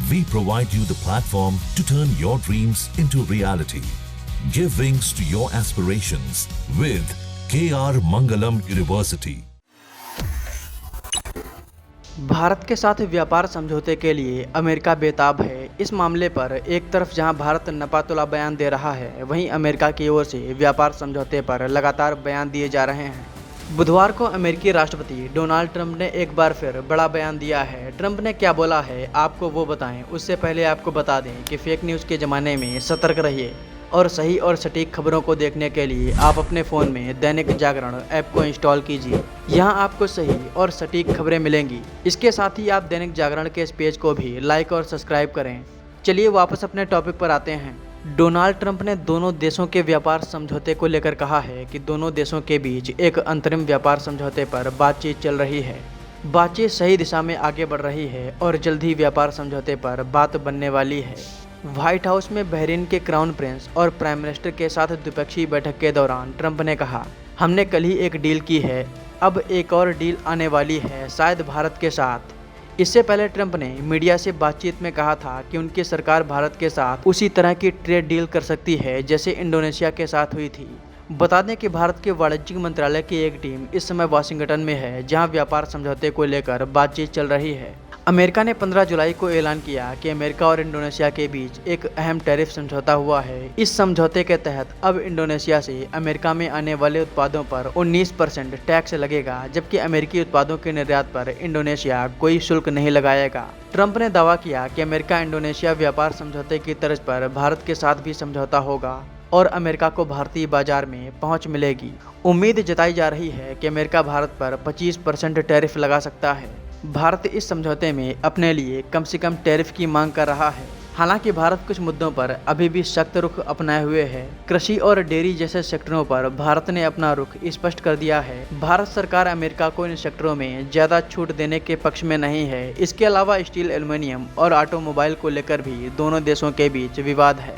We provide you the platform to turn your dreams into reality. Give wings to your aspirations with KR Mangalam University. Bharat के साथ व्यापार समझौते के लिए America बेताब है। इस मामले पर एक तरफ जहां भारत नपातुला बयान दे रहा है, वहीं अमेरिका की ओर से व्यापार समझौते पर लगातार बयान दिए जा रहे हैं। बुधवार को अमेरिकी राष्ट्रपति डोनाल्ड ट्रंप ने एक बार फिर बड़ा बयान दिया है। ट्रंप ने क्या बोला है, आपको वो बताएं। उससे पहले आपको बता दें कि फेक न्यूज़ के ज़माने में सतर्क रहिए और सही और सटीक खबरों को देखने के लिए आप अपने फ़ोन में दैनिक जागरण ऐप को इंस्टॉल कीजिए। यहाँ आपको सही और सटीक खबरें मिलेंगी। इसके साथ ही आप दैनिक जागरण के इस पेज को भी लाइक और सब्सक्राइब करें। चलिए वापस अपने टॉपिक पर आते हैं। डोनाल्ड ट्रंप ने दोनों देशों के व्यापार समझौते को लेकर कहा है कि दोनों देशों के बीच एक अंतरिम व्यापार समझौते पर बातचीत चल रही है। बातचीत सही दिशा में आगे बढ़ रही है और जल्द ही व्यापार समझौते पर बात बनने वाली है। व्हाइट हाउस में बहरीन के क्राउन प्रिंस और प्राइम मिनिस्टर के साथ द्विपक्षीय बैठक के दौरान ट्रंप ने कहा, हमने कल ही एक डील की है, अब एक और डील आने वाली है, शायद भारत के साथ। इससे पहले ट्रंप ने मीडिया से बातचीत में कहा था कि उनकी सरकार भारत के साथ उसी तरह की ट्रेड डील कर सकती है जैसे इंडोनेशिया के साथ हुई थी। बता दें कि भारत के वाणिज्यिक मंत्रालय की एक टीम इस समय वाशिंगटन में है, जहां व्यापार समझौते को लेकर बातचीत चल रही है। अमेरिका ने 15 जुलाई को ऐलान किया कि अमेरिका और इंडोनेशिया के बीच एक अहम टैरिफ समझौता हुआ है। इस समझौते के तहत अब इंडोनेशिया से अमेरिका में आने वाले उत्पादों पर 19% टैक्स लगेगा, जबकि अमेरिकी उत्पादों के निर्यात पर इंडोनेशिया कोई शुल्क नहीं लगाएगा। ट्रंप ने दावा किया कि अमेरिका इंडोनेशिया व्यापार समझौते की तर्ज पर भारत के साथ भी समझौता होगा और अमेरिका को भारतीय बाजार में पहुंच मिलेगी। उम्मीद जताई जा रही है कि अमेरिका भारत पर 25% टैरिफ लगा सकता है। भारत इस समझौते में अपने लिए कम से कम टैरिफ की मांग कर रहा है। हालांकि भारत कुछ मुद्दों पर अभी भी सख्त रुख अपनाए हुए है। कृषि और डेयरी जैसे सेक्टरों पर भारत ने अपना रुख स्पष्ट कर दिया है। भारत सरकार अमेरिका को इन सेक्टरों में ज़्यादा छूट देने के पक्ष में नहीं है। इसके अलावा स्टील, एल्युमिनियम और ऑटोमोबाइल को लेकर भी दोनों देशों के बीच विवाद है।